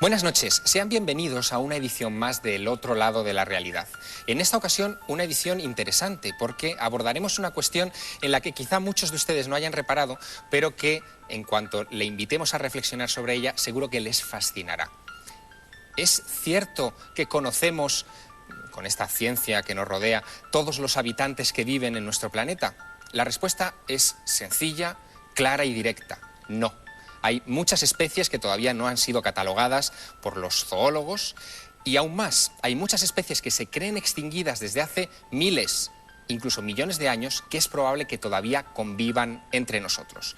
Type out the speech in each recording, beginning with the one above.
Buenas noches, sean bienvenidos a una edición más del otro lado de la realidad. En esta ocasión, una edición interesante porque abordaremos una cuestión en la que quizá muchos de ustedes no hayan reparado, pero que, en cuanto le invitemos a reflexionar sobre ella, seguro que les fascinará. ¿Es cierto que conocemos, con esta ciencia que nos rodea, todos los habitantes que viven en nuestro planeta? La respuesta es sencilla, clara y directa: no. Hay muchas especies que todavía no han sido catalogadas por los zoólogos y aún más, hay muchas especies que se creen extinguidas desde hace miles, incluso millones de años, que es probable que todavía convivan entre nosotros.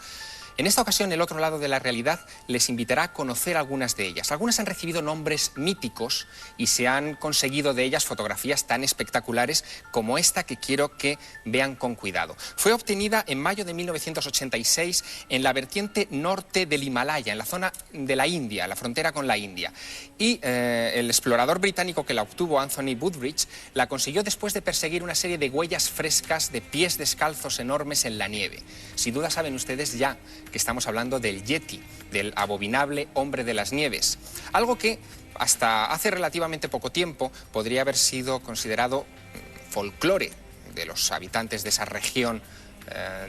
En esta ocasión, el otro lado de la realidad les invitará a conocer algunas de ellas. Algunas han recibido nombres míticos y se han conseguido de ellas fotografías tan espectaculares como esta que quiero que vean con cuidado. Fue obtenida en mayo de 1986 en la vertiente norte del Himalaya, en la zona de la India, la frontera con la India. Y el explorador británico que la obtuvo, Anthony Woodbridge, la consiguió después de perseguir una serie de huellas frescas de pies descalzos enormes en la nieve. Sin duda saben ustedes ya que estamos hablando del Yeti, del abominable hombre de las nieves. Algo que hasta hace relativamente poco tiempo podría haber sido considerado folclore de los habitantes de esa región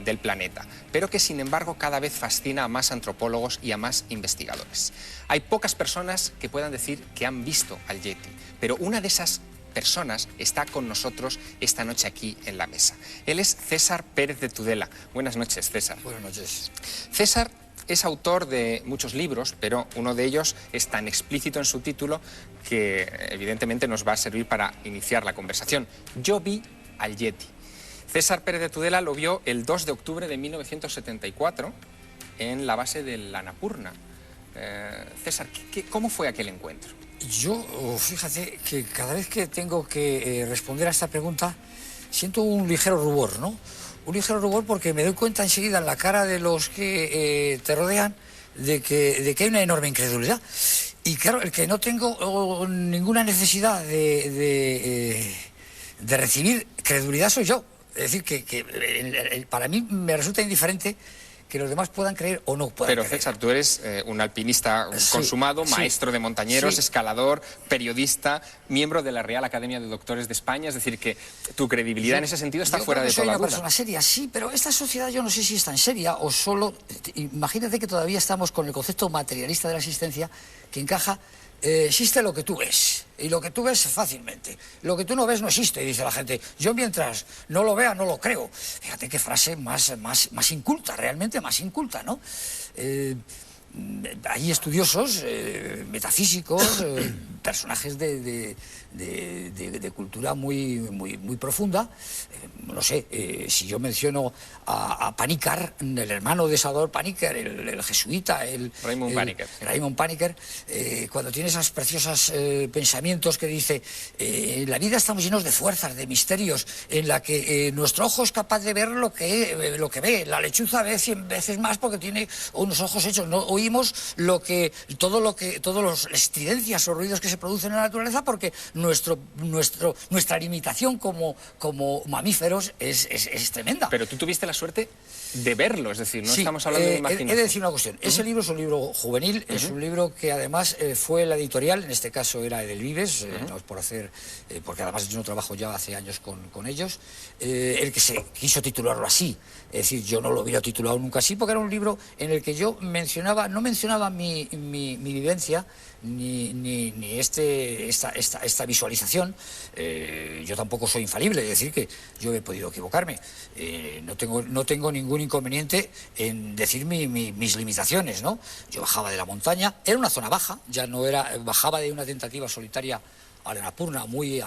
del planeta, pero que sin embargo cada vez fascina a más antropólogos y a más investigadores. Hay pocas personas que puedan decir que han visto al Yeti, pero una de esas personas está con nosotros esta noche aquí en la mesa. Él es César Pérez de Tudela. Buenas noches, César. Buenas noches. César es autor de muchos libros, pero uno de ellos es tan explícito en su título que evidentemente nos va a servir para iniciar la conversación. Yo vi al Yeti. César Pérez de Tudela lo vio el 2 de octubre de 1974 en la base del Annapurna. César, ¿cómo fue aquel encuentro? Yo, fíjate que cada vez que tengo que responder a esta pregunta siento un ligero rubor, ¿no? Un ligero rubor porque me doy cuenta enseguida en la cara de los que te rodean de que hay una enorme incredulidad. Y claro, el que no tengo ninguna necesidad de recibir credulidad soy yo. Es decir, que para mí me resulta indiferente que los demás puedan creer o no puedan creer. Pero César, tú eres un alpinista consumado, maestro de montañeros, escalador, periodista, miembro de la Real Academia de Doctores de España, es decir, que tu credibilidad en ese sentido está fuera de toda duda. Yo soy una persona seria, sí, pero esta sociedad yo no sé si es tan seria o solo... Imagínate que todavía estamos con el concepto materialista de la existencia que encaja... existe lo que tú ves, y lo que tú ves fácilmente. Lo que tú no ves no existe, dice la gente. Yo mientras no lo vea, no lo creo. Fíjate qué frase más inculta, realmente más inculta, ¿no? Hay estudiosos, metafísicos, personajes de cultura muy profunda. No sé, si yo menciono a Panikkar, el hermano de Salvador Panikkar, el jesuita, Raymond Panikkar, cuando tiene esas preciosas pensamientos que dice, en la vida estamos llenos de fuerzas, de misterios, en la que nuestro ojo es capaz de ver lo que ve. La lechuza ve 100 veces más porque tiene unos ojos hechos. No oímos todas las estridencias o ruidos que se producen en la naturaleza porque nuestra limitación como mamíferos es tremenda. Pero tú tuviste la suerte de verlo, es decir, no estamos hablando de imaginación. He de decir una cuestión. Ese libro es un libro juvenil, es un libro que además fue la editorial, en este caso era Edelvives, no es por hacer, porque además yo no trabajo ya hace años con ellos, el que se quiso titularlo así. Es decir, yo no lo hubiera titulado nunca así, porque era un libro en el que yo no mencionaba mi vivencia, ni esta visualización. Yo tampoco soy infalible, es decir, que yo he podido equivocarme. No tengo ningún inconveniente en decir mis limitaciones, ¿no? Yo bajaba de la montaña, era una zona baja, ya no era, bajaba de una tentativa solitaria a la Annapurna muy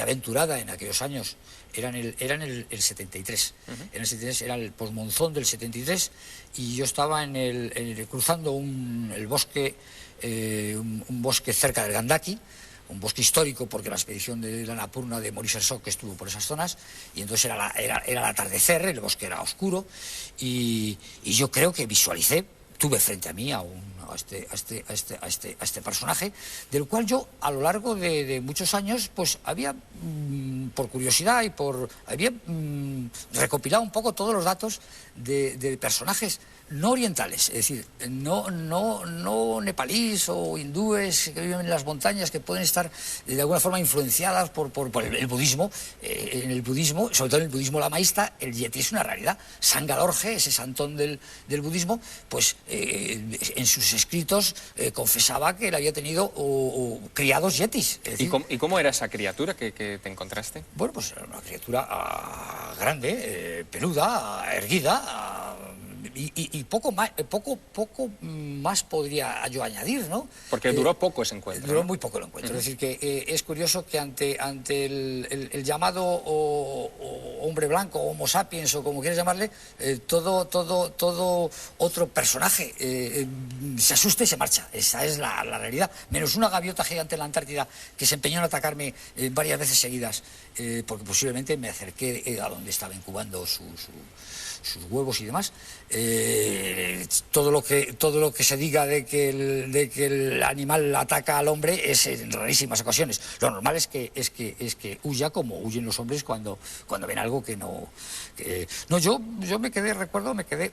aventurada en aquellos años. Era en el 73. En el 73 era el posmonzón del 73 y yo estaba cruzando el bosque, un bosque cerca del Gandaki, un bosque histórico porque la expedición de la Annapurna de Maurice Hersorg estuvo por esas zonas, y entonces era el atardecer, el bosque era oscuro y yo creo que visualicé, tuve frente a mí a este personaje, del cual yo a lo largo de muchos años pues había, por curiosidad había recopilado un poco todos los datos de personajes no orientales, es decir, no nepalíes o hindúes que viven en las montañas, que pueden estar de alguna forma influenciadas por el budismo. En el budismo, sobre todo en el budismo lamaísta, el yeti es una realidad. Sangalorje, ese santón del budismo, pues en sus escritos confesaba que él había tenido criados yetis. Es decir, ¿Y cómo era esa criatura que te encontraste? Bueno, pues era una criatura grande, peluda, erguida, y poco más podría yo añadir, ¿no? Porque duró poco ese encuentro. Duró ¿no? muy poco el encuentro. Es decir, que es curioso que ante el llamado hombre blanco, homo sapiens, o como quieras llamarle, todo otro personaje se asusta y se marcha. Esa es la realidad. Menos una gaviota gigante en la Antártida que se empeñó en atacarme varias veces seguidas, porque posiblemente me acerqué a donde estaba incubando sus huevos y demás. Todo lo que se diga de que el animal ataca al hombre es en rarísimas ocasiones. Lo normal es que huya, como huyen los hombres cuando ven algo que no... yo me quedé,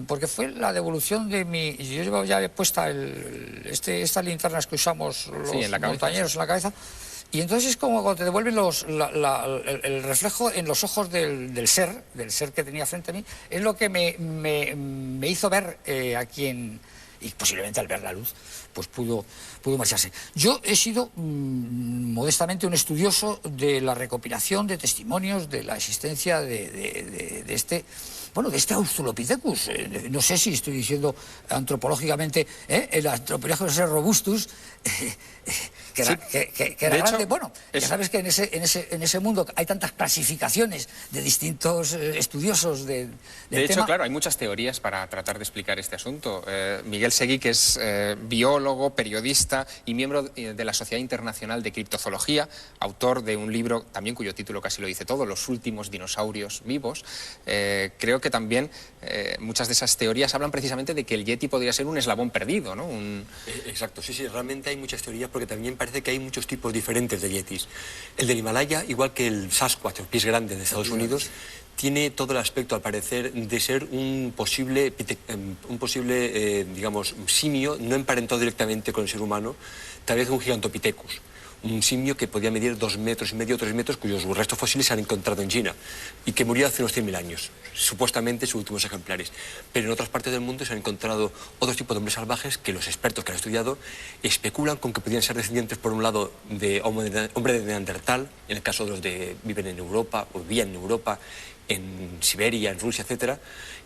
porque fue la devolución de mi... Yo llevaba ya puesta estas linternas que usamos los montañeros en la cabeza. Y entonces es como cuando te devuelven el reflejo en los ojos del ser que tenía frente a mí, es lo que me hizo ver a quien, y posiblemente al ver la luz, pues pudo marcharse. Yo he sido modestamente un estudioso de la recopilación de testimonios de la existencia de este Australopithecus. No sé si estoy diciendo antropológicamente, el Australopithecus robustus, que era grande. Bueno, ya sabes que en ese mundo hay tantas clasificaciones de distintos estudiosos del tema. De hecho, claro, hay muchas teorías para tratar de explicar este asunto. Miguel Seguí, que es biólogo, periodista y miembro de la Sociedad Internacional de Criptozoología, autor de un libro también cuyo título casi lo dice todo, Los últimos dinosaurios vivos. Creo que también muchas de esas teorías hablan precisamente de que el yeti podría ser un eslabón perdido, ¿no? Exacto, sí, realmente hay muchas teorías, porque también parece que hay muchos tipos diferentes de yetis. El del Himalaya, igual que el Sasquatch, el pez grande de Estados Unidos, tiene todo el aspecto, al parecer, de ser un posible digamos, simio, no emparentado directamente con el ser humano, tal vez un Gigantopithecus, un simio que podía medir 2,5 metros, 3 metros, cuyos restos fósiles se han encontrado en China y que murió hace unos 100.000 años, supuestamente sus últimos ejemplares. Pero en otras partes del mundo se han encontrado otros tipos de hombres salvajes que los expertos que han estudiado especulan con que podrían ser descendientes, por un lado, de hombre de Neandertal, en el caso de los que viven en Europa o vivían en Europa, en Siberia, en Rusia, etcétera,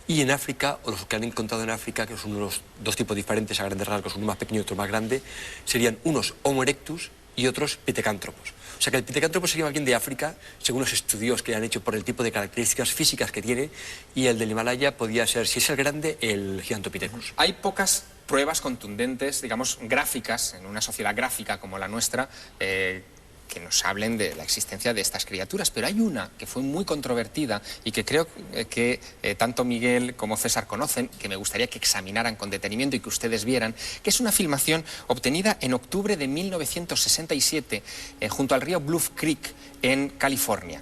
y en África, o los que han encontrado en África, que son unos dos tipos diferentes a grandes rasgos, uno más pequeño y otro más grande, serían unos Homo erectus y otros pitecántropos. O sea que el pitecántropo sería más bien de África, según los estudios que han hecho por el tipo de características físicas que tiene, y el del Himalaya podría ser, si es el grande, el Gigantopithecus. Hay pocas pruebas contundentes, digamos, gráficas, en una sociedad gráfica como la nuestra, que nos hablen de la existencia de estas criaturas, pero hay una que fue muy controvertida y que creo que tanto Miguel como César conocen, que me gustaría que examinaran con detenimiento y que ustedes vieran, que es una filmación obtenida en octubre de 1967 junto al río Bluff Creek en California.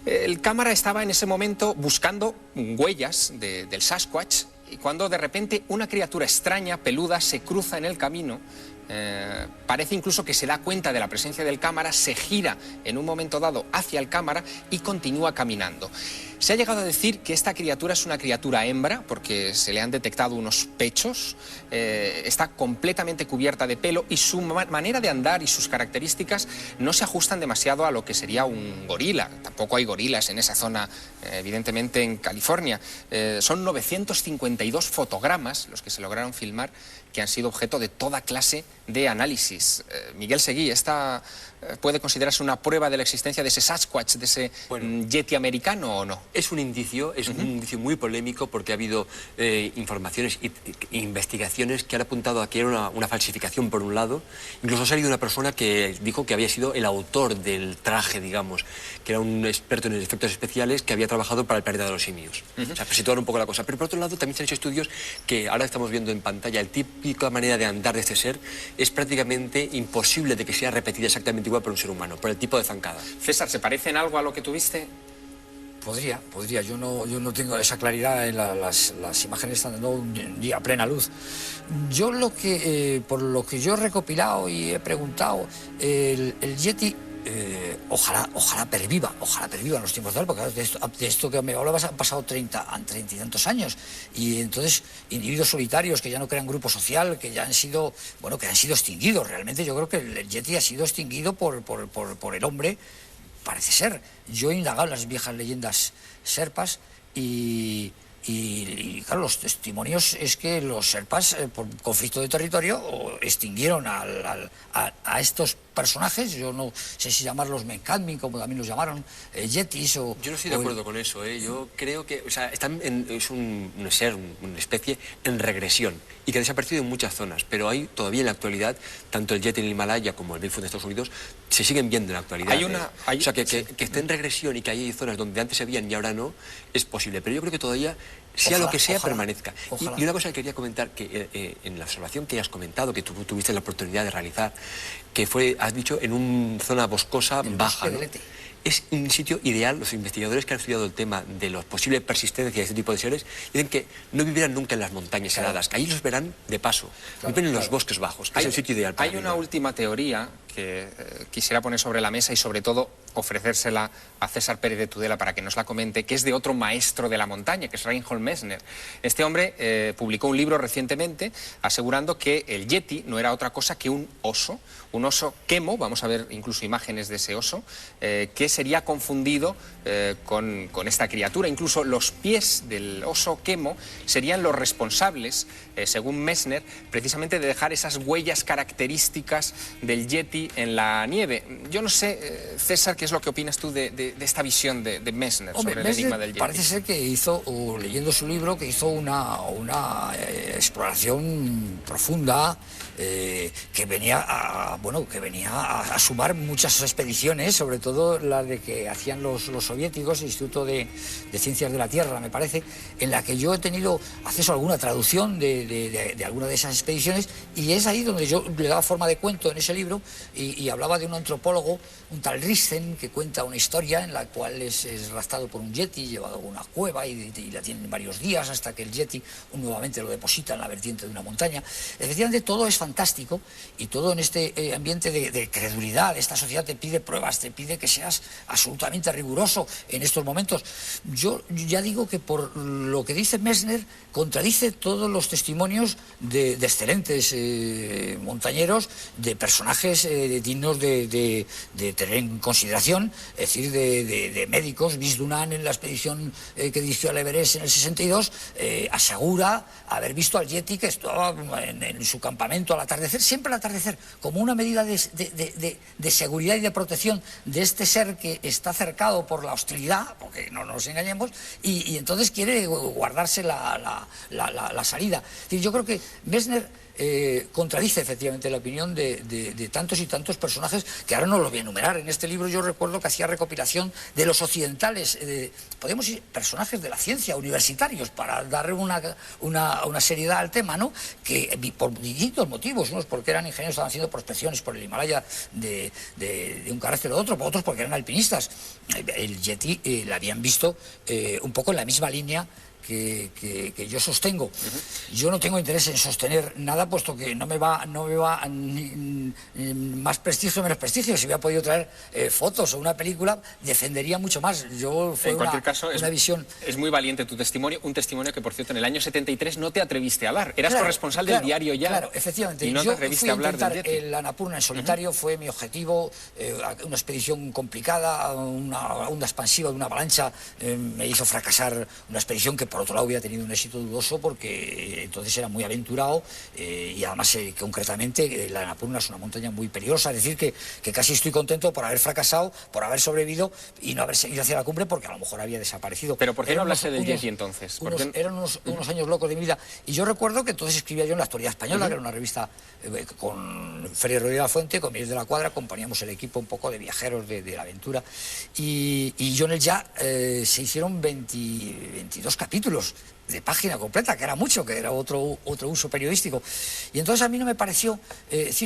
El cámara estaba en ese momento buscando huellas del Sasquatch, y cuando de repente una criatura extraña, peluda, se cruza en el camino. Parece incluso que se da cuenta de la presencia del cámara, se gira en un momento dado hacia el cámara y continúa caminando. Se ha llegado a decir que esta criatura es una criatura hembra porque se le han detectado unos pechos, está completamente cubierta de pelo y su manera de andar y sus características no se ajustan demasiado a lo que sería un gorila. Tampoco hay gorilas en esa zona, evidentemente en California. Son 952 fotogramas los que se lograron filmar, que han sido objeto de toda clase de análisis. Miguel Seguí, ¿esta puede considerarse una prueba de la existencia de ese Sasquatch, de ese yeti americano o no? Es un indicio muy polémico, porque ha habido informaciones e investigaciones que han apuntado a que era una falsificación por un lado. Incluso ha salido una persona que dijo que había sido el autor del traje, digamos, que era un experto en efectos especiales que había trabajado para el planeta de los simios. O sea, para situar un poco la cosa. Pero por otro lado también se han hecho estudios que ahora estamos viendo en pantalla. El típica manera de andar de este ser es prácticamente imposible de que sea repetida exactamente igual por un ser humano, por el tipo de zancada. César, ¿se parece en algo a lo que tuviste? Podría. Yo no tengo esa claridad en las imágenes están dando un día a plena luz. Yo por lo que yo he recopilado y he preguntado, el Yeti ojalá perviva en los tiempos de hoy, porque claro, de esto que me hablabas han pasado 30 y tantos años, y entonces individuos solitarios que ya no crean grupo social, que ya han sido extinguidos. Realmente yo creo que el Yeti ha sido extinguido por el hombre, parece ser. Yo he indagado en las viejas leyendas serpas y claro, los testimonios es que los serpas, por conflicto de territorio, extinguieron a estos personajes. Yo no sé si llamarlos Menkadmin, como también los llamaron, yetis o... Yo no estoy de acuerdo con eso, ¿eh? Yo creo que, o sea, es un ser, una especie en regresión y que ha desaparecido en muchas zonas, pero hay todavía en la actualidad, tanto el yeti en el Himalaya como el Bigfoot en Estados Unidos, se siguen viendo en la actualidad. O sea, que esté en regresión y que hay zonas donde antes se veían y ahora no, es posible, pero yo creo que todavía, sea lo que sea, permanezca. Y una cosa que quería comentar, que en la observación que has comentado, que tú tuviste la oportunidad de realizar, que fue, has dicho, en una zona boscosa baja, ¿no? Es un sitio ideal. Los investigadores que han estudiado el tema de la posible persistencia de este tipo de seres dicen que no vivirán nunca en las montañas heladas, que ahí los verán de paso, viven en los bosques bajos, que es el sitio ideal para Hay una última teoría que quisiera poner sobre la mesa y sobre todo ofrecérsela a César Pérez de Tudela para que nos la comente, que es de otro maestro de la montaña, que es Reinhold Messner. Este hombre publicó un libro recientemente asegurando que el Yeti no era otra cosa que un oso quemo, vamos a ver incluso imágenes de ese oso, que sería confundido con esta criatura. Incluso los pies del oso quemo serían los responsables, según Messner, precisamente de dejar esas huellas características del Yeti en la nieve. Yo no sé, César, ¿qué es lo que opinas tú de esta visión de Messner sobre el enigma del Yeti? Parece ser que hizo, leyendo su libro, que hizo una exploración profunda, que venía a sumar muchas expediciones, sobre todo la de que hacían los soviéticos, el Instituto de Ciencias de la Tierra, me parece, en la que yo he tenido acceso a alguna traducción de alguna de esas expediciones, y es ahí donde yo le daba forma de cuento en ese libro y hablaba de un antropólogo, un tal Rissen, que cuenta una historia en la cual es raptado por un yeti, llevado a una cueva y la tienen varios días hasta que el yeti nuevamente lo deposita en la vertiente de una montaña. Efectivamente, todo es fantástico, y todo en este ambiente de credulidad. Esta sociedad te pide pruebas, te pide que seas absolutamente riguroso en estos momentos. Yo ya digo que por lo que dice Messner contradice todos los testimonios de excelentes montañeros, de personajes dignos de tener en consideración, es decir, de médicos. Bis Dunan, en la expedición que dirigió al Everest en el 62, asegura haber visto al yeti que estaba en su campamento al atardecer, siempre al atardecer, como una medida de seguridad y de protección de este ser que está cercado por la hostilidad, porque no nos engañemos, y entonces quiere guardarse la salida. Es decir, yo creo que Messner contradice efectivamente la opinión de tantos y tantos personajes que ahora no los voy a enumerar. En este libro yo recuerdo que hacía recopilación de los occidentales, podemos decir personajes de la ciencia, universitarios, para darle una seriedad al tema, ¿no? Que por distintos motivos, unos porque eran ingenieros, estaban haciendo prospecciones por el Himalaya de un carácter o de otro, otros porque eran alpinistas. El Yeti la habían visto un poco en la misma línea que yo sostengo. Yo no tengo interés en sostener nada, puesto que no me va ni más prestigio o menos prestigio. Si hubiera podido traer fotos o una película, defendería mucho más. En cualquier caso, una visión. Es muy valiente tu testimonio, un testimonio que, por cierto, en el año 73 no te atreviste a dar. Eras corresponsal del diario Ya. Claro, efectivamente. Y no te atreviste a hablar del Yeti. El Annapurna en solitario fue mi objetivo, una expedición complicada, una onda expansiva de una avalancha me hizo fracasar una expedición que por otro lado había tenido un éxito dudoso, porque entonces era muy aventurado, y además concretamente la Annapurna es una montaña muy peligrosa. Es decir, que casi estoy contento por haber fracasado, por haber sobrevivido y no haber seguido hacia la cumbre, porque a lo mejor había desaparecido. ¿Pero por qué no hablaste del Yeti entonces? Eran unos años locos de mi vida, y yo recuerdo que entonces escribía yo en La Actualidad Española, que era una revista con Félix Rodríguez de la Fuente, con Miguel de la Cuadra, acompañamos el equipo un poco de viajeros de la aventura, y yo en el Ya se hicieron 22 capítulos de página completa, que era mucho, que era otro uso periodístico. Y entonces a mí no me pareció,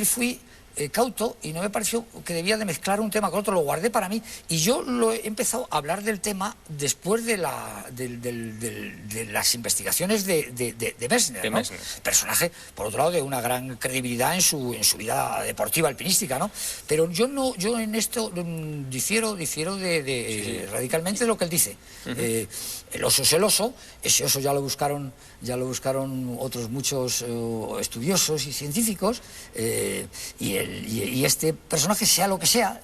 fui cauto y no me pareció que debía de mezclar un tema con otro, lo guardé para mí y yo lo he empezado a hablar del tema después de las investigaciones de Messner, ¿no? Personaje, por otro lado, de una gran credibilidad en su vida deportiva, alpinística, ¿no? Pero yo en esto difiero radicalmente de lo que él dice. El oso es el oso, ese oso ya lo buscaron otros muchos estudiosos y científicos, y este personaje, sea lo que sea,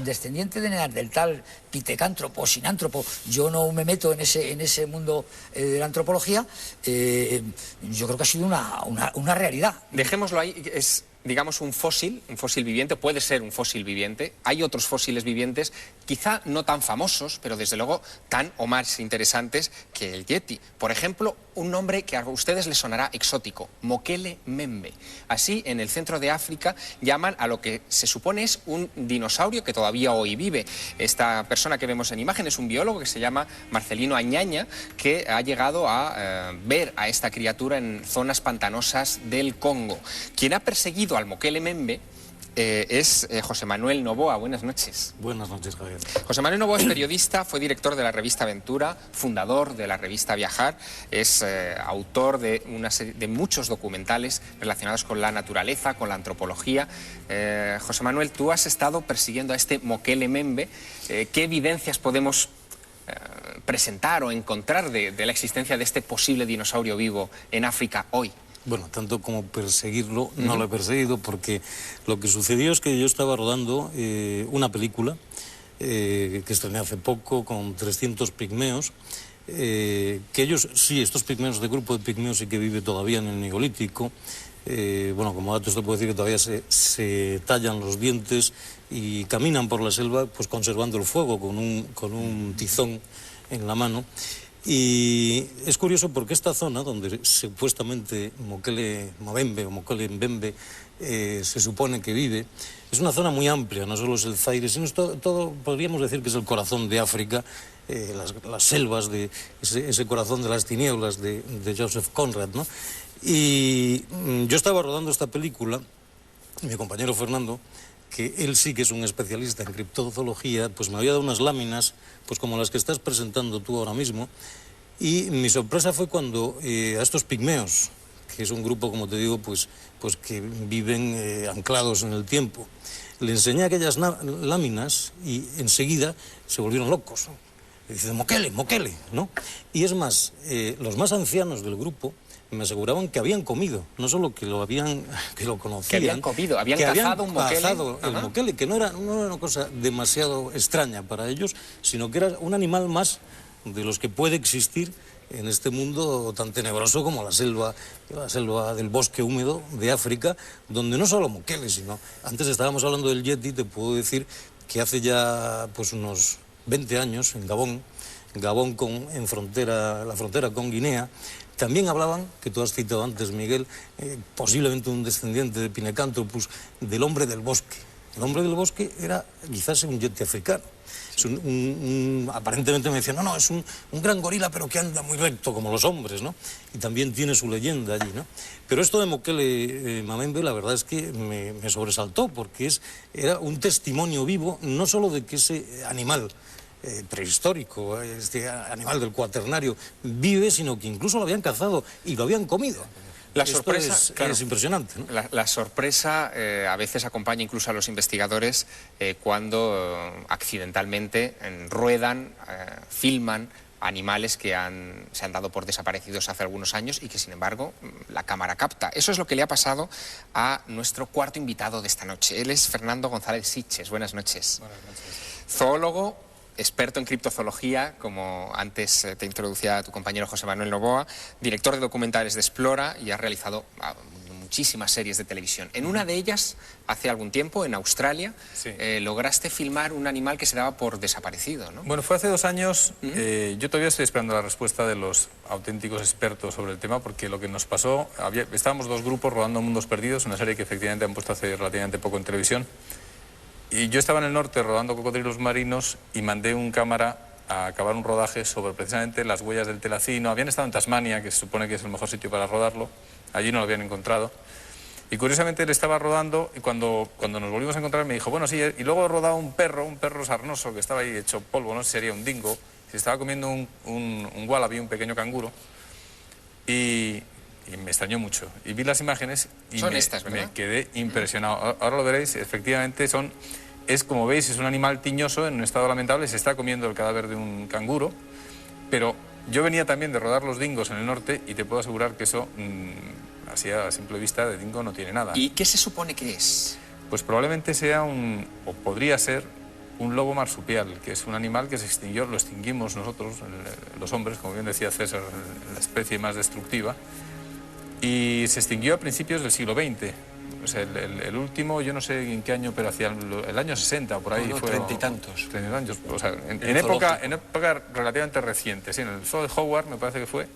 descendiente del tal pitecántropo, sinántropo, yo no me meto en ese mundo de la antropología, yo creo que ha sido una realidad. Dejémoslo ahí, es, digamos, un fósil viviente, puede ser un fósil viviente. Hay otros fósiles vivientes, quizá no tan famosos, pero desde luego tan o más interesantes que el Yeti. Por ejemplo, un nombre que a ustedes les sonará exótico, Mokele Membe. Así, en el centro de África, llaman a lo que se supone es un dinosaurio que todavía hoy vive. Esta persona que vemos en imagen es un biólogo que se llama Marcelino Añaña, que ha llegado a ver a esta criatura en zonas pantanosas del Congo. Quien ha perseguido al Mokele Membe es José Manuel Novoa. Buenas noches. Buenas noches, Javier. José Manuel Novoa es periodista, fue director de la revista Aventura, fundador de la revista Viajar, es autor de muchos documentales relacionados con la naturaleza, con la antropología. José Manuel, tú has estado persiguiendo a este Mokele Membe. ¿Qué evidencias podemos presentar o encontrar de la existencia de este posible dinosaurio vivo en África hoy? Bueno, tanto como perseguirlo, no lo he perseguido, porque lo que sucedió es que yo estaba rodando una película que estrené hace poco con 300 pigmeos, que ellos, sí, estos pigmeos, este grupo de pigmeos sí que vive todavía en el Neolítico. Bueno, como datos te puedo decir que todavía se tallan los dientes y caminan por la selva pues conservando el fuego con un tizón en la mano. Y es curioso porque esta zona donde supuestamente Mokele Mabembe o Mokele Mbembe se supone que vive, es una zona muy amplia, no solo es el Zaire, sino es todo, podríamos decir que es el corazón de África, las selvas, de ese corazón de las tinieblas de Joseph Conrad, ¿no? Y yo estaba rodando esta película, mi compañero Fernando, que él sí que es un especialista en criptozoología, pues me había dado unas láminas, pues como las que estás presentando tú ahora mismo, y mi sorpresa fue cuando a estos pigmeos, que es un grupo, como te digo, pues que viven anclados en el tiempo, le enseñé aquellas láminas y enseguida se volvieron locos, ¿no? Y dicen, Mokele, Mokele, ¿no? Y es más, los más ancianos del grupo me aseguraban que habían comido, no solo que lo conocían. Que habían comido, habían cazado un Mokele. Cazado el Mokele, que no era una cosa demasiado extraña para ellos, sino que era un animal más de los que puede existir en este mundo tan tenebroso como la selva del bosque húmedo de África, donde no solo Mokele, sino, antes estábamos hablando del Yeti, te puedo decir que hace ya pues unos 20 años en Gabón en la frontera con Guinea, también hablaban, que tú has citado antes, Miguel, posiblemente un descendiente de Pinecanthropus, del hombre del bosque. El hombre del bosque era quizás un yeti africano. Es aparentemente me decían, no, es un gran gorila, pero que anda muy recto, como los hombres, ¿no? Y también tiene su leyenda allí, ¿no? Pero esto de Mokele Mabembe, la verdad es que me sobresaltó, porque era un testimonio vivo, no solo de que ese animal prehistórico, este animal del Cuaternario, vive, sino que incluso lo habían cazado y lo habían comido. La sorpresa es impresionante, ¿no? La sorpresa a veces acompaña incluso a los investigadores cuando accidentalmente ruedan, filman animales que se han dado por desaparecidos hace algunos años y que, sin embargo, la cámara capta. Eso es lo que le ha pasado a nuestro cuarto invitado de esta noche. Él es Fernando González Sitges. Buenas noches. Buenas noches. Zoólogo, experto en criptozoología, como antes te introducía tu compañero José Manuel Novoa, director de documentales de Explora, y has realizado muchísimas series de televisión. En una de ellas, hace algún tiempo, en Australia, sí, lograste filmar un animal que se daba por desaparecido, ¿no? Bueno, fue hace 2 años. Yo todavía estoy esperando la respuesta de los auténticos expertos sobre el tema, porque lo que nos pasó, estábamos 2 grupos rodando Mundos Perdidos, una serie que efectivamente han puesto hace relativamente poco en televisión. Y yo estaba en el norte rodando cocodrilos marinos y mandé un cámara a acabar un rodaje sobre precisamente las huellas del telacino. Habían estado en Tasmania, que se supone que es el mejor sitio para rodarlo. Allí no lo habían encontrado. Y curiosamente él estaba rodando y cuando nos volvimos a encontrar me dijo, bueno, sí, y luego he rodado un perro sarnoso que estaba ahí hecho polvo, no sé si sería un dingo, se estaba comiendo un wallaby, un pequeño canguro, y me extrañó mucho. Y vi las imágenes y me quedé impresionado. Ahora lo veréis, efectivamente es como veis, es un animal tiñoso en un estado lamentable, se está comiendo el cadáver de un canguro, pero yo venía también de rodar los dingos en el norte y te puedo asegurar que eso... así a simple vista de dingo no tiene nada. ¿Y qué se supone que es? Pues probablemente sea o podría ser un lobo marsupial, que es un animal que se extinguió, lo extinguimos nosotros, los hombres, como bien decía César, la especie más destructiva, y se extinguió a principios del siglo XX. O sea, el último, yo no sé en qué año, pero hacia el año 60 o por ahí fue. 30 y tantos. 30 años, o sea, en época relativamente reciente, sí, en el zoo de Howard me parece que fue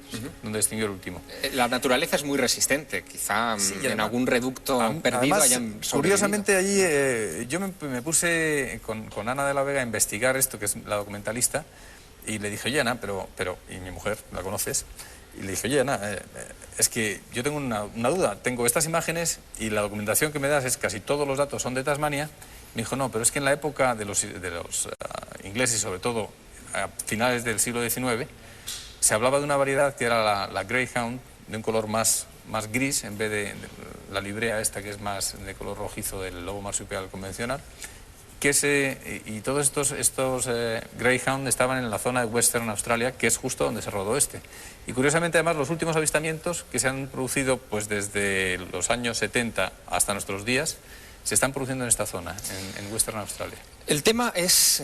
donde extinguió el último. La naturaleza es muy resistente, quizá sí, en algún reducto perdido además, hayan sobrevivido. Curiosamente allí yo me puse con Ana de la Vega a investigar esto, que es la documentalista, y le dije, oye Ana, pero y mi mujer, la conoces, y le dije, oye Ana, es que yo tengo una duda, tengo estas imágenes y la documentación que me das es casi todos los datos son de Tasmania. Me dijo, no, pero es que en la época de los ingleses, sobre todo a finales del siglo XIX, se hablaba de una variedad que era la Greyhound, de un color más gris, en vez de la librea esta que es más de color rojizo del lobo marsupial convencional, y todos estos Greyhound estaban en la zona de Western Australia, que es justo donde se rodó este. Y curiosamente, además, los últimos avistamientos que se han producido pues desde los años 70 hasta nuestros días, se están produciendo en esta zona, en Western Australia. El tema es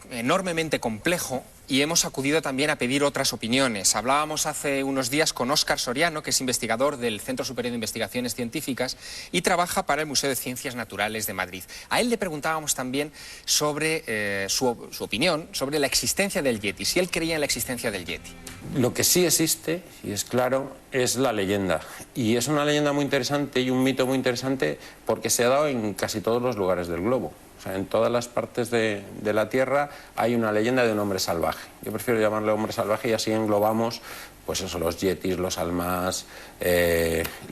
enormemente complejo y hemos acudido también a pedir otras opiniones. Hablábamos hace unos días con Óscar Soriano, que es investigador del Centro Superior de Investigaciones Científicas y trabaja para el Museo de Ciencias Naturales de Madrid. A él le preguntábamos también sobre su opinión sobre la existencia del Yeti, si él creía en la existencia del Yeti. Lo que sí existe, y es claro, es la leyenda. Y es una leyenda muy interesante y un mito muy interesante porque se ha dado en casi todos los lugares del globo. O sea, en todas las partes de la Tierra hay una leyenda de un hombre salvaje. Yo prefiero llamarle hombre salvaje y así englobamos, pues eso, los yetis, los almas,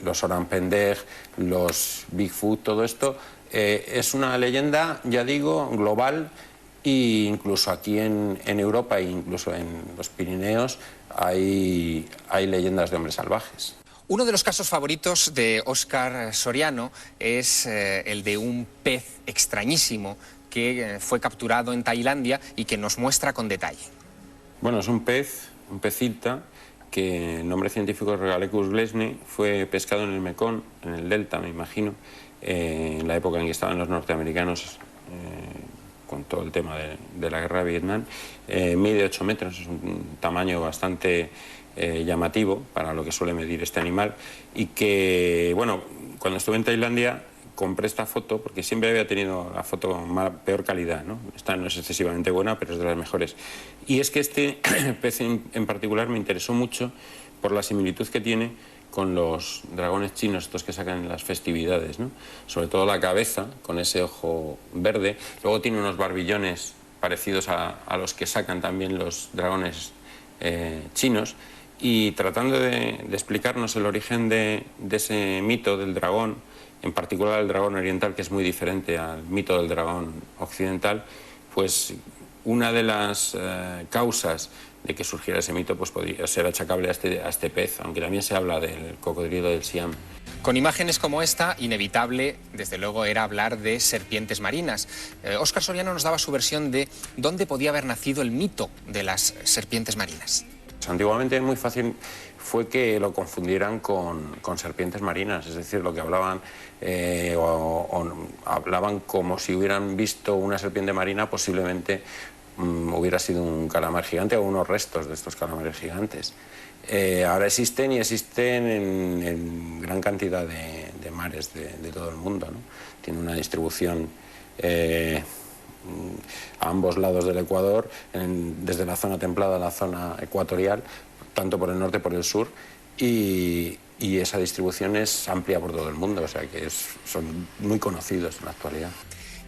los orang-pendej, los Bigfoot, todo esto. Es una leyenda, ya digo, global, e incluso aquí en Europa e incluso en los Pirineos hay leyendas de hombres salvajes. Uno de los casos favoritos de Óscar Soriano es el de un pez extrañísimo que fue capturado en Tailandia y que nos muestra con detalle. Bueno, es un pecilta, que el nombre científico es Regalecus glesne, fue pescado en el Mekong, en el delta, me imagino, en la época en que estaban los norteamericanos con todo el tema de la guerra de Vietnam. Mide 8 metros, es un tamaño bastante llamativo para lo que suele medir este animal, y que, bueno, cuando estuve en Tailandia compré esta foto porque siempre había tenido la foto con peor calidad, ¿no? Esta no es excesivamente buena, pero es de las mejores. Y es que este pez en particular me interesó mucho por la similitud que tiene con los dragones chinos, estos que sacan en las festividades, ¿no? Sobre todo la cabeza, con ese ojo verde. Luego tiene unos barbillones parecidos a los que sacan también los dragones chinos. Y tratando de explicarnos el origen de ese mito del dragón, en particular el dragón oriental, que es muy diferente al mito del dragón occidental, pues una de las causas de que surgiera ese mito pues podría ser achacable a este pez, aunque también se habla del cocodrilo del Siam. Con imágenes como esta, inevitable, desde luego, era hablar de serpientes marinas. Óscar Soriano nos daba su versión de dónde podía haber nacido el mito de las serpientes marinas. Antiguamente muy fácil fue que lo confundieran con serpientes marinas, es decir, lo que hablaban hablaban como si hubieran visto una serpiente marina, posiblemente hubiera sido un calamar gigante o unos restos de estos calamares gigantes. Ahora existen en gran cantidad de mares de todo el mundo, ¿no? Tiene una distribución a ambos lados del Ecuador, desde la zona templada a la zona ecuatorial, tanto por el norte como por el sur, y esa distribución es amplia por todo el mundo, o sea que son muy conocidos en la actualidad.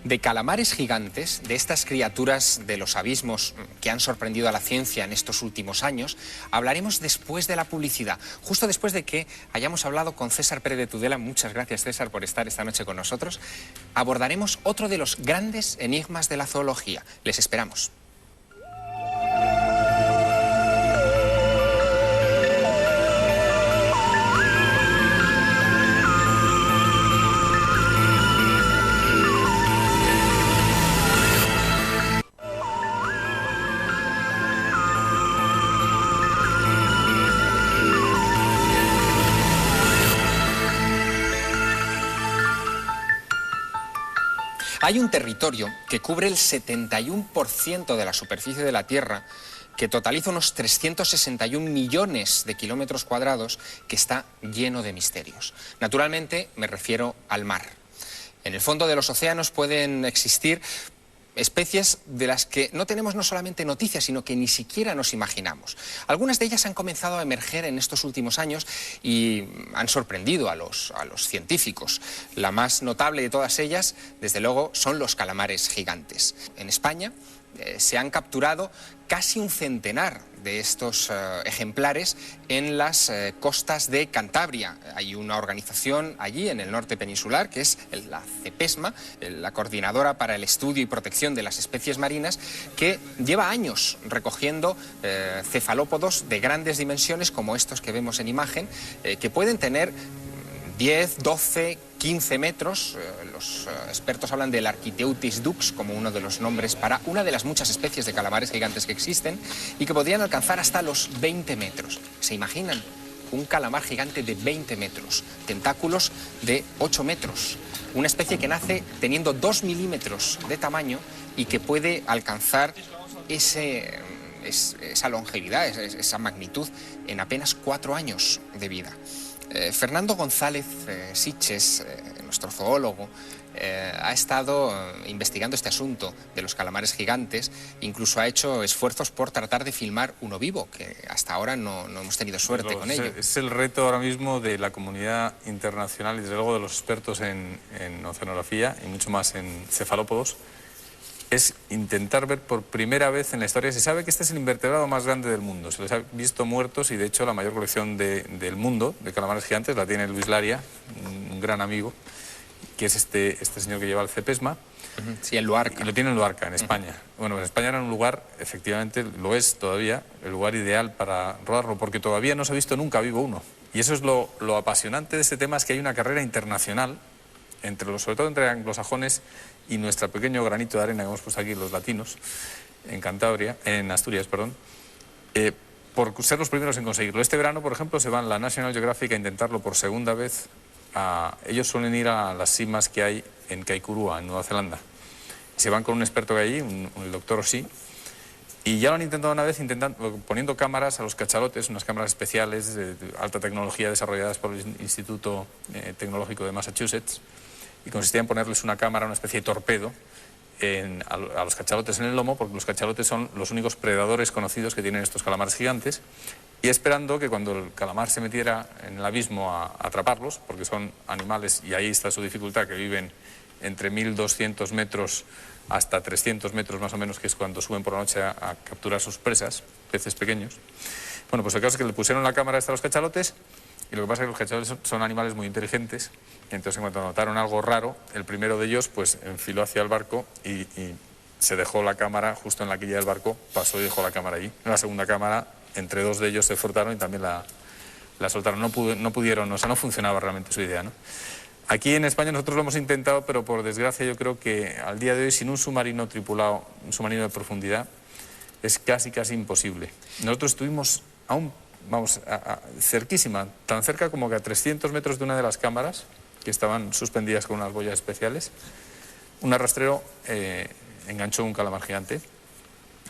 De calamares gigantes, de estas criaturas de los abismos que han sorprendido a la ciencia en estos últimos años, hablaremos después de la publicidad, justo después de que hayamos hablado con César Pérez de Tudela. Muchas gracias, César, por estar esta noche con nosotros. Abordaremos otro de los grandes enigmas de la zoología. Les esperamos. Hay un territorio que cubre el 71% de la superficie de la Tierra, que totaliza unos 361 millones de kilómetros cuadrados, que está lleno de misterios. Naturalmente me refiero al mar. En el fondo de los océanos pueden existir especies de las que no tenemos no solamente noticias, sino que ni siquiera nos imaginamos. Algunas de ellas han comenzado a emerger en estos últimos años y han sorprendido a los científicos. La más notable de todas ellas, desde luego, son los calamares gigantes. En España se han capturado casi un centenar de estos ejemplares en las costas de Cantabria. Hay una organización allí en el norte peninsular, que es la CEPESMA, la Coordinadora para el Estudio y Protección de las Especies Marinas, que lleva años recogiendo cefalópodos de grandes dimensiones, como estos que vemos en imagen, que pueden tener 10, 12, 15 metros. Los expertos hablan del Architeuthis dux como uno de los nombres para una de las muchas especies de calamares gigantes que existen y que podrían alcanzar hasta los 20 metros. ¿Se imaginan? Un calamar gigante de 20 metros, tentáculos de 8 metros, una especie que nace teniendo 2 milímetros de tamaño y que puede alcanzar esa longevidad, esa magnitud en apenas 4 años de vida. Fernando González Sitges, nuestro zoólogo, ha estado investigando este asunto de los calamares gigantes, incluso ha hecho esfuerzos por tratar de filmar uno vivo, que hasta ahora no hemos tenido suerte con ello. Es el reto ahora mismo de la comunidad internacional y desde luego de los expertos en oceanografía y mucho más en cefalópodos, es intentar ver por primera vez en la historia. Se sabe que este es el invertebrado más grande del mundo, se les ha visto muertos y de hecho la mayor colección del mundo de calamares gigantes la tiene Luis Laria, un gran amigo, que es este señor que lleva el CEPESMA. Sí, en Luarca. Y lo tiene en Luarca, en España. Bueno, en España era un lugar, efectivamente, lo es todavía, el lugar ideal para rodarlo, porque todavía no se ha visto nunca vivo uno. Y eso es lo apasionante de este tema, es que hay una carrera internacional, sobre todo entre anglosajones y nuestro pequeño granito de arena que hemos puesto aquí los latinos, en Asturias, perdón, por ser los primeros en conseguirlo. Este verano, por ejemplo, se van la National Geographic a intentarlo por segunda vez. Ellos suelen ir a las cimas que hay en Kaikurua, en Nueva Zelanda. Se van con un experto que hay allí, el doctor Oshii, y ya lo han intentado una vez poniendo cámaras a los cachalotes, unas cámaras especiales de alta tecnología desarrolladas por el Instituto Tecnológico de Massachusetts, y consistía en ponerles una cámara, una especie de torpedo, a los cachalotes en el lomo, porque los cachalotes son los únicos predadores conocidos que tienen estos calamares gigantes, y esperando que cuando el calamar se metiera en el abismo a atraparlos, porque son animales, y ahí está su dificultad, que viven entre 1.200 metros hasta 300 metros más o menos, que es cuando suben por la noche a capturar sus presas, peces pequeños. Bueno, pues el caso es que le pusieron la cámara esta a los cachalotes, y lo que pasa es que los cachalotes son animales muy inteligentes, y entonces en cuanto notaron algo raro, el primero de ellos pues enfiló hacia el barco y se dejó la cámara justo en la quilla del barco, pasó y dejó la cámara allí. En la segunda cámara, entre dos de ellos se frotaron y también la soltaron. No pudieron, o sea, no funcionaba realmente su idea, ¿no? Aquí en España nosotros lo hemos intentado, pero por desgracia yo creo que al día de hoy sin un submarino tripulado, un submarino de profundidad, es casi imposible. Nosotros estuvimos cerquísima, tan cerca como que a 300 metros de una de las cámaras, que estaban suspendidas con unas boyas especiales. Un arrastrero enganchó un calamar gigante,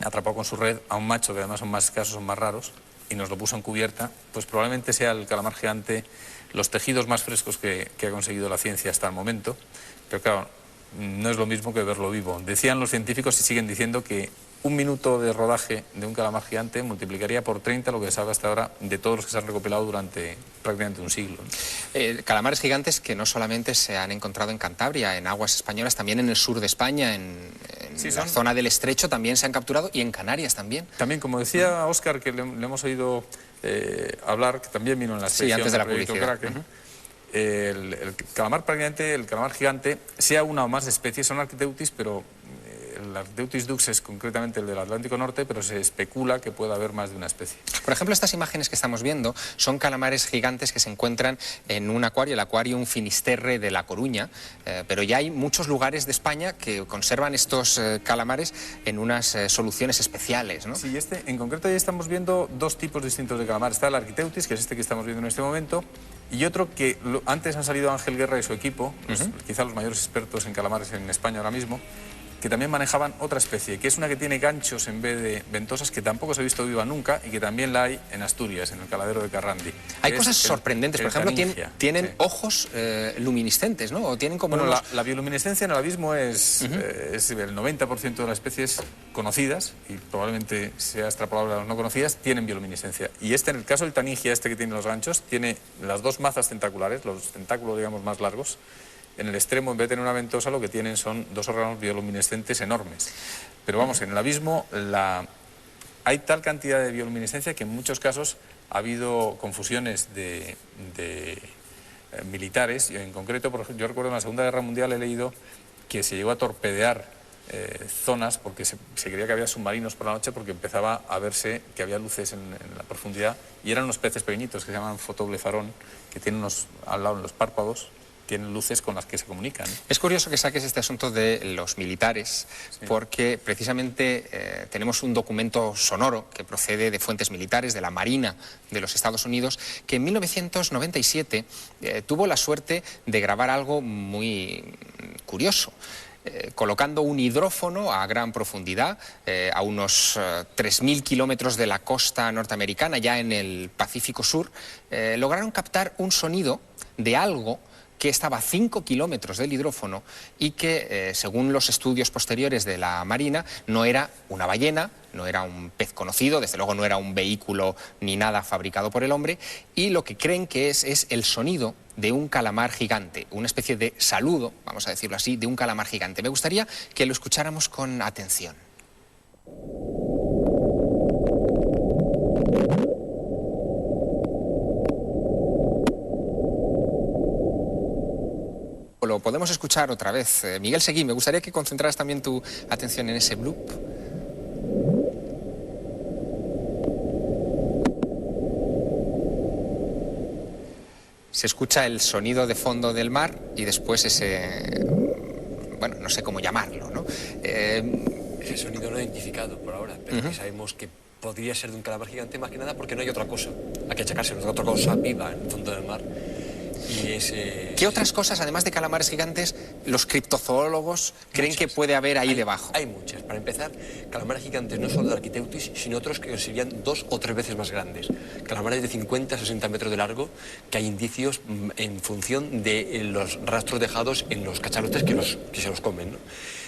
atrapó con su red a un macho, que además son más escasos, son más raros, y nos lo puso en cubierta. Pues probablemente sea el calamar gigante, los tejidos más frescos que ha conseguido la ciencia hasta el momento, pero claro, no es lo mismo que verlo vivo. Decían los científicos y siguen diciendo que un minuto de rodaje de un calamar gigante multiplicaría por 30 lo que se sabe hasta ahora de todos los que se han recopilado durante prácticamente un siglo. Calamares gigantes que no solamente se han encontrado en Cantabria, en aguas españolas, también en el sur de España, en la zona del Estrecho también se han capturado, y en Canarias también. También, como decía Óscar, que le hemos oído hablar, que también vino en la expedición antes de la proyecto publicidad. Kraken, el calamar prácticamente, el calamar gigante, sea una o más especies, son Architeutis, pero el Architeutis dux es concretamente el del Atlántico Norte, pero se especula que pueda haber más de una especie. Por ejemplo, estas imágenes que estamos viendo son calamares gigantes que se encuentran en un acuario, el Aquarium Finisterre de La Coruña, pero ya hay muchos lugares de España que conservan estos calamares en unas soluciones especiales, ¿no? Sí, en concreto ya estamos viendo dos tipos distintos de calamar. Está el Architeutis, que es este que estamos viendo en este momento, y otro que antes han salido Ángel Guerra y su equipo, quizá los mayores expertos en calamares en España ahora mismo, que también manejaban otra especie, que es una que tiene ganchos en vez de ventosas, que tampoco se ha visto viva nunca y que también la hay en Asturias, en el caladero de Carrandi. Hay cosas sorprendentes, por ejemplo, tienen ojos luminiscentes, ¿no? O tienen como la bioluminiscencia en el abismo es el 90% de las especies conocidas, y probablemente sea extrapolable a las no conocidas, tienen bioluminiscencia. Y en el caso del taningia, que tiene los ganchos, tiene las dos mazas tentaculares, los tentáculos, digamos, más largos. En el extremo, en vez de tener una ventosa, lo que tienen son dos órganos bioluminescentes enormes. Pero vamos, en el abismo hay tal cantidad de bioluminescencia que en muchos casos ha habido confusiones de militares. En concreto, por ejemplo, yo recuerdo en la Segunda Guerra Mundial he leído que se llegó a torpedear zonas porque se creía que había submarinos por la noche, porque empezaba a verse que había luces en la profundidad, y eran unos peces pequeñitos que se llaman fotoblefarón, que tienen al lado en los párpados, tienen luces con las que se comunican. Es curioso que saques este asunto de los militares, porque precisamente tenemos un documento sonoro que procede de fuentes militares, de la Marina de los Estados Unidos, que en 1997 tuvo la suerte de grabar algo muy curioso. Colocando un hidrófono a gran profundidad, a unos 3.000 kilómetros de la costa norteamericana, ya en el Pacífico Sur, lograron captar un sonido de algo que estaba a 5 kilómetros del hidrófono y que, según los estudios posteriores de la Marina, no era una ballena, no era un pez conocido, desde luego no era un vehículo ni nada fabricado por el hombre, y lo que creen que es el sonido de un calamar gigante, una especie de saludo, vamos a decirlo así, de un calamar gigante. Me gustaría que lo escucháramos con atención. Lo podemos escuchar otra vez. Miguel Seguí, me gustaría que concentraras también tu atención en ese bloop. Se escucha el sonido de fondo del mar y después ese... bueno, no sé cómo llamarlo, ¿no? Ese sonido no identificado por ahora, pero que sabemos que podría ser de un calamar gigante, más que nada porque no hay otra cosa a que achacárselo, otra cosa viva en el fondo del mar. ¿Qué otras cosas, además de calamares gigantes, los criptozoólogos creen que puede haber ahí debajo? Hay muchas. Para empezar, calamares gigantes no solo de Architeutis, sino otros que serían 2 o 3 veces más grandes. Calamares de 50 a 60 metros de largo, que hay indicios en función de los rastros dejados en los cachalotes que se los comen, ¿no?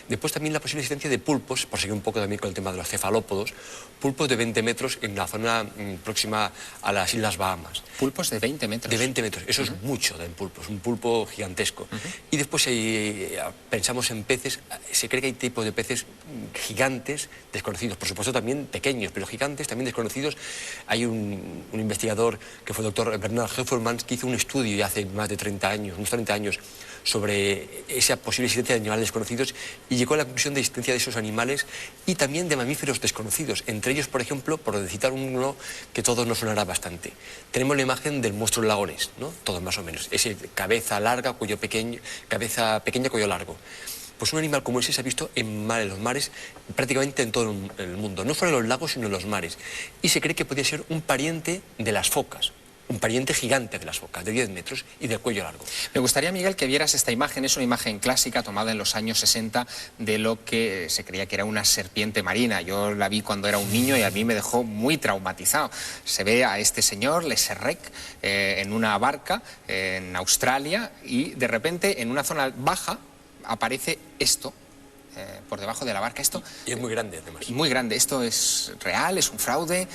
Después también la posible existencia de pulpos, por seguir un poco también con el tema de los cefalópodos, pulpos de 20 metros en la zona próxima a las Islas Bahamas. ¿Pulpos de 20 metros? De 20 metros, eso es mucho de pulpos, un pulpo gigantesco. Y después pensamos en peces, se cree que hay tipos de peces gigantes desconocidos, por supuesto también pequeños, pero gigantes también desconocidos. Hay un investigador que fue el doctor Bernard Hefferman, que hizo un estudio ya hace más de 30 años, unos 30 años, sobre esa posible existencia de animales desconocidos, y llegó a la conclusión de existencia de esos animales y también de mamíferos desconocidos. Entre ellos, por ejemplo, por citar uno que todos nos sonará bastante, tenemos la imagen del monstruo del lago Ness, ¿no? Todos más o menos. Ese cabeza larga, cuello pequeño, cabeza pequeña, cuello largo. Pues un animal como ese se ha visto en los mares prácticamente en todo el mundo, no solo en los lagos, sino en los mares. Y se cree que podría ser un pariente de las focas. Un pariente gigante de las focas, de 10 metros y de cuello largo. Me gustaría, Miguel, que vieras esta imagen. Es una imagen clásica tomada en los años 60 de lo que se creía que era una serpiente marina. Yo la vi cuando era un niño y a mí me dejó muy traumatizado. Se ve a este señor, Le Serrec, en una barca en Australia, y de repente en una zona baja aparece esto, por debajo de la barca. Esto, y es muy grande, además. Muy grande. ¿Esto es real? ¿Es un fraude?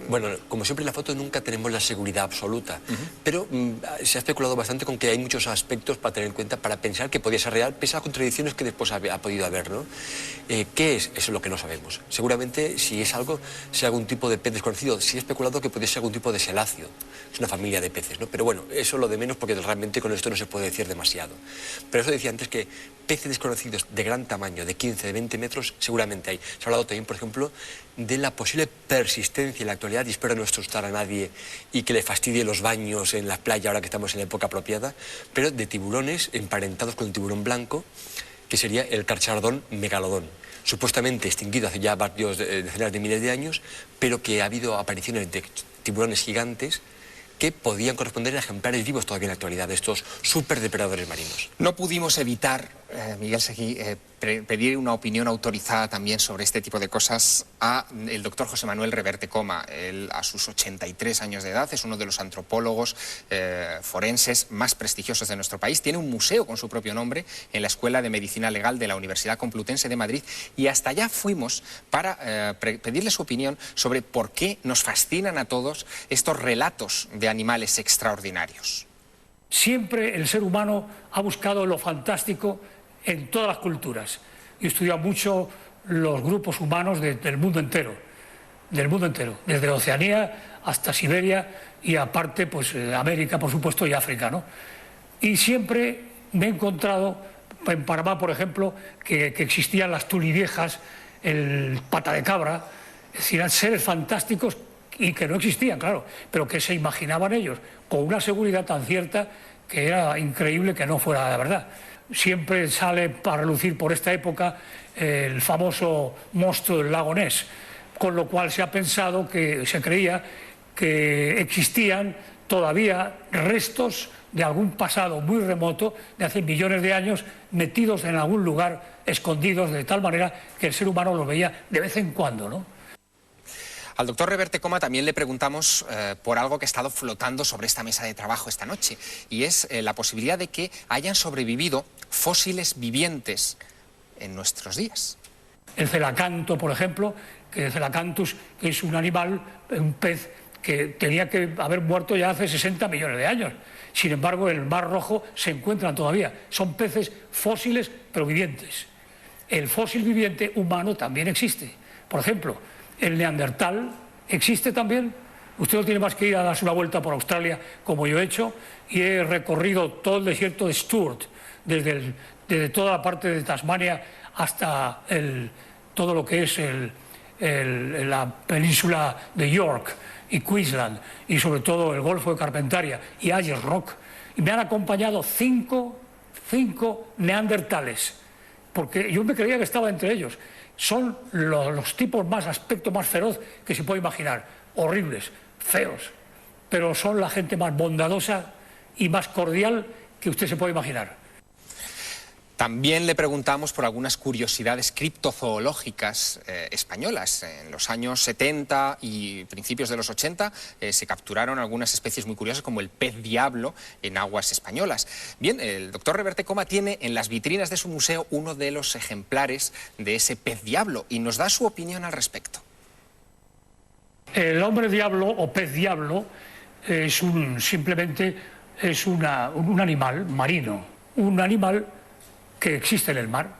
Bueno, como siempre en la foto nunca tenemos la seguridad absoluta, pero se ha especulado bastante con que hay muchos aspectos para tener en cuenta, para pensar que podía ser real, pese a las contradicciones que después ha podido haber, ¿no? ¿Qué es? Eso es lo que no sabemos. Seguramente, si es algo, sea algún tipo de pez desconocido. Sí he especulado que podría ser algún tipo de seláceo. Es una familia de peces, ¿no? Pero bueno, eso lo de menos, porque realmente con esto no se puede decir demasiado. Pero eso decía antes, que peces desconocidos de gran tamaño, de 15, de 20 metros, seguramente hay. Se ha hablado también, por ejemplo, de la posible persistencia en la actualidad, y espero no asustar a nadie y que le fastidie los baños en la playa ahora que estamos en la época apropiada, pero de tiburones emparentados con el tiburón blanco, que sería el carcharodón megalodón, supuestamente extinguido hace ya varios decenas de miles de años, pero que ha habido apariciones de tiburones gigantes que podían corresponder a ejemplares vivos todavía en la actualidad, de estos superdepredadores marinos. No pudimos evitar, Miguel Seguí, pedir una opinión autorizada también sobre este tipo de cosas a el doctor José Manuel Reverte Coma. Él, a sus 83 años de edad, es uno de los antropólogos forenses más prestigiosos de nuestro país. Tiene un museo con su propio nombre en la Escuela de Medicina Legal de la Universidad Complutense de Madrid, y hasta allá fuimos para pedirle su opinión sobre por qué nos fascinan a todos estos relatos de animales extraordinarios. Siempre el ser humano ha buscado lo fantástico en todas las culturas. Yo he estudiado mucho los grupos humanos del mundo entero, desde Oceanía hasta Siberia y aparte pues América, por supuesto, y África, ¿no? Y siempre me he encontrado en Panamá, por ejemplo, que existían las tuliviejas, el pata de cabra, es decir, eran seres fantásticos y que no existían, claro, pero que se imaginaban ellos con una seguridad tan cierta que era increíble que no fuera la verdad. Siempre sale para relucir por esta época el famoso monstruo del lago Ness, con lo cual se ha pensado, que se creía que existían todavía restos de algún pasado muy remoto, de hace millones de años, metidos en algún lugar, escondidos, de tal manera que el ser humano los veía de vez en cuando, ¿no? Al doctor Reverte Coma también le preguntamos por algo que ha estado flotando sobre esta mesa de trabajo esta noche, y es la posibilidad de que hayan sobrevivido fósiles vivientes en nuestros días. El celacanto, por ejemplo, que el celacanthus, que es un animal, un pez que tenía que haber muerto ya hace 60 millones de años. Sin embargo, en el Mar Rojo se encuentran todavía. Son peces fósiles, pero vivientes. El fósil viviente humano también existe. Por ejemplo, el neandertal existe también. Usted no tiene más que ir a darse una vuelta por Australia, como yo he hecho, y he recorrido todo el desierto de Sturt, desde toda la parte de Tasmania hasta todo lo que es la península de York y Queensland, y sobre todo el Golfo de Carpentaria y Ayers Rock. Y me han acompañado cinco neandertales, porque yo me creía que estaba entre ellos. Son los tipos aspecto más feroz que se puede imaginar, horribles, feos, pero son la gente más bondadosa y más cordial que usted se puede imaginar. También le preguntamos por algunas curiosidades criptozoológicas españolas. En los años 70 y principios de los 80 se capturaron algunas especies muy curiosas, como el pez diablo en aguas españolas. Bien, el doctor Reverte Coma tiene en las vitrinas de su museo uno de los ejemplares de ese pez diablo y nos da su opinión al respecto. El hombre diablo o pez diablo simplemente es un animal marino, un animal que existe en el mar,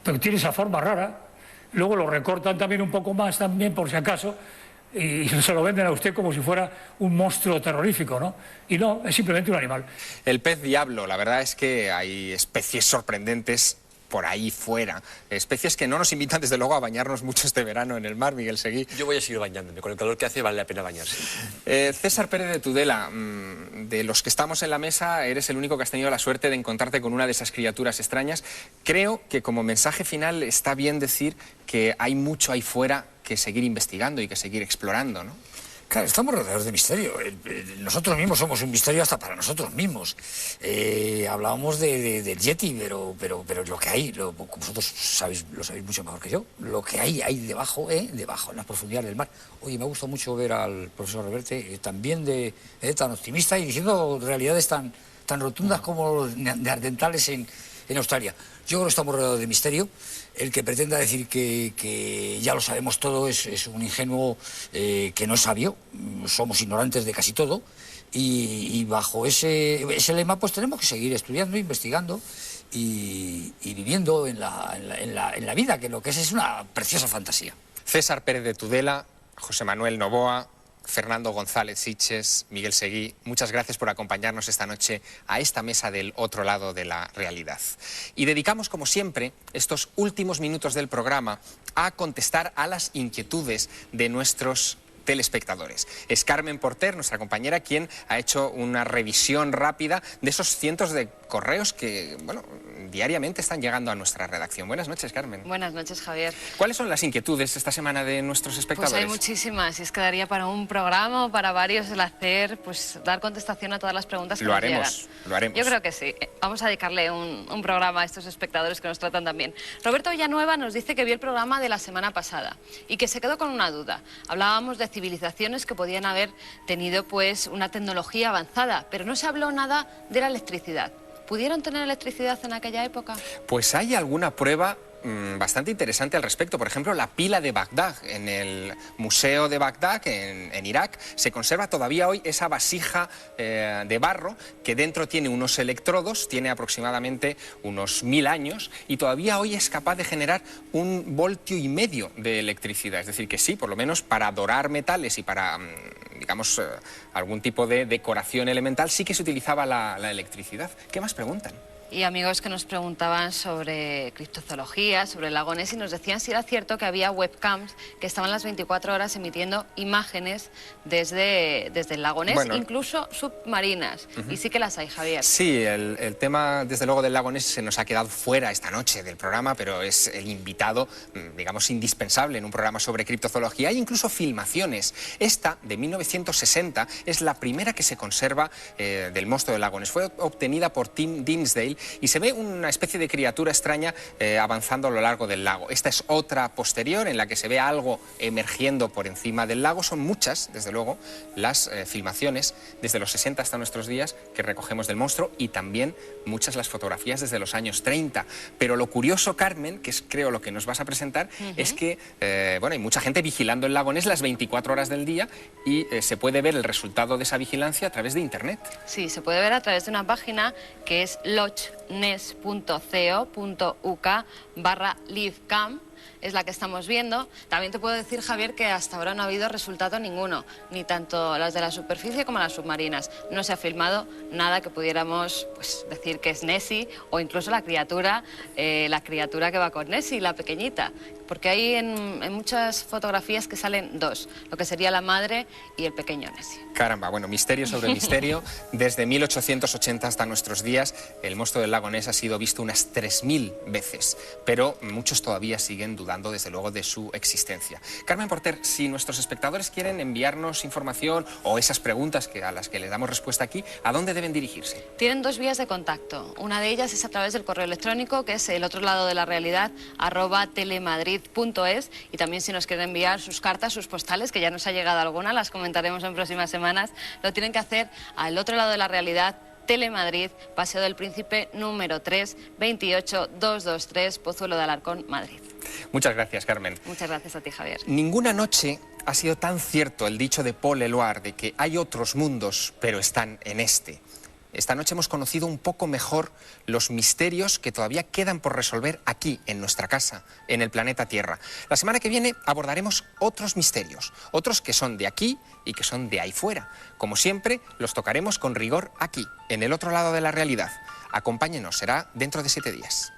pero tiene esa forma rara. Luego lo recortan también un poco más, también por si acaso, y se lo venden a usted como si fuera un monstruo terrorífico, ¿no? Y no, es simplemente un animal. El pez diablo, la verdad es que hay especies sorprendentes por ahí fuera, especies que no nos invitan desde luego a bañarnos mucho este verano en el mar, Miguel Seguí. Yo voy a seguir bañándome, con el calor que hace vale la pena bañarse. César Pérez de Tudela, de los que estamos en la mesa, eres el único que has tenido la suerte de encontrarte con una de esas criaturas extrañas. Creo que como mensaje final está bien decir que hay mucho ahí fuera que seguir investigando y que seguir explorando, ¿no? Claro, estamos rodeados de misterio. Nosotros mismos somos un misterio hasta para nosotros mismos. Hablábamos del Yeti, pero lo que hay, vosotros lo sabéis mucho mejor que yo, lo que hay debajo, en las profundidades del mar. Oye, me ha gustado mucho ver al profesor Reverte también tan optimista y diciendo realidades tan rotundas como los neandertales en en Australia. Yo creo que estamos rodeados de misterio. El que pretenda decir que ya lo sabemos todo es un ingenuo que no es sabio. Somos ignorantes de casi todo. Y bajo ese lema pues tenemos que seguir estudiando, investigando y viviendo en la vida, que lo que es una preciosa fantasía. César Pérez de Tudela, José Manuel Novoa, Fernando González Sitges, Miguel Seguí, muchas gracias por acompañarnos esta noche a esta mesa del otro lado de la realidad. Y dedicamos, como siempre, estos últimos minutos del programa a contestar a las inquietudes de nuestros telespectadores. Es Carmen Porter, nuestra compañera, quien ha hecho una revisión rápida de esos cientos de correos que, bueno, diariamente están llegando a nuestra redacción. Buenas noches, Carmen. Buenas noches, Javier. ¿Cuáles son las inquietudes esta semana de nuestros espectadores? Pues hay muchísimas, y es que daría para un programa o para varios el hacer, pues dar contestación a todas las preguntas que nos llegan. Lo haremos. Yo creo que sí. Vamos a dedicarle un programa a estos espectadores que nos tratan tan bien. Roberto Villanueva nos dice que vio el programa de la semana pasada y que se quedó con una duda. Hablábamos de civilizaciones que podían haber tenido pues una tecnología avanzada, pero no se habló nada de la electricidad. ¿Pudieron tener electricidad en aquella época? Pues hay alguna prueba bastante interesante al respecto. Por ejemplo, la pila de Bagdad. En el Museo de Bagdad, en Irak, se conserva todavía hoy esa vasija de barro que dentro tiene unos electrodos, tiene aproximadamente unos 1000 años y todavía hoy es capaz de generar 1,5 voltios de electricidad. Es decir, que sí, por lo menos para dorar metales y para, digamos, algún tipo de decoración elemental sí que se utilizaba la electricidad. ¿Qué más preguntan? Y amigos que nos preguntaban sobre criptozoología, sobre el lago Ness, y nos decían si era cierto que había webcams que estaban las 24 horas emitiendo imágenes desde el lago Ness, bueno, incluso submarinas. Y sí que las hay, Javier. Sí, el tema, desde luego, del lago Ness se nos ha quedado fuera esta noche del programa, pero es el invitado, digamos, indispensable en un programa sobre criptozoología. Hay incluso filmaciones. Esta, de 1960, es la primera que se conserva del monstruo del lago Ness. Fue obtenida por Tim Dinsdale y se ve una especie de criatura extraña avanzando a lo largo del lago. Esta es otra posterior en la que se ve algo emergiendo por encima del lago. Son muchas, desde luego, las filmaciones desde los 60 hasta nuestros días que recogemos del monstruo y también muchas las fotografías desde los años 30. Pero lo curioso, Carmen, que es creo lo que nos vas a presentar, es que bueno, hay mucha gente vigilando el lago Ness las 24 horas del día y se puede ver el resultado de esa vigilancia a través de Internet. Sí, se puede ver a través de una página que es lochnes.co.uk/livecam. Es la que estamos viendo. También te puedo decir, Javier, que hasta ahora no ha habido resultado ninguno, ni tanto las de la superficie como las submarinas. No se ha filmado nada que pudiéramos pues, decir que es Nessie o incluso la criatura que va con Nessie, la pequeñita. Porque hay en muchas fotografías que salen dos, lo que sería la madre y el pequeño Nessie. Caramba, bueno, misterio sobre misterio. Desde 1880 hasta nuestros días, el monstruo del lago Ness ha sido visto unas 3000 veces, pero muchos todavía siguen dudando, desde luego, de su existencia. Carmen Porter, si nuestros espectadores quieren enviarnos información o esas preguntas a las que les damos respuesta aquí, ¿a dónde deben dirigirse? Tienen dos vías de contacto. Una de ellas es a través del correo electrónico, que es el otro lado de la realidad, @telemadrid.es, y también si nos quieren enviar sus cartas, sus postales, que ya nos ha llegado alguna, las comentaremos en próximas semanas, lo tienen que hacer al otro lado de la realidad, Telemadrid, Paseo del Príncipe número 3, 28223, Pozuelo de Alarcón, Madrid. Muchas gracias, Carmen. Muchas gracias a ti, Javier. Ninguna noche ha sido tan cierto el dicho de Paul Eluard de que hay otros mundos, pero están en este. Esta noche hemos conocido un poco mejor los misterios que todavía quedan por resolver aquí, en nuestra casa, en el planeta Tierra. La semana que viene abordaremos otros misterios, otros que son de aquí y que son de ahí fuera. Como siempre, los tocaremos con rigor aquí, en el otro lado de la realidad. Acompáñenos, será dentro de 7 días.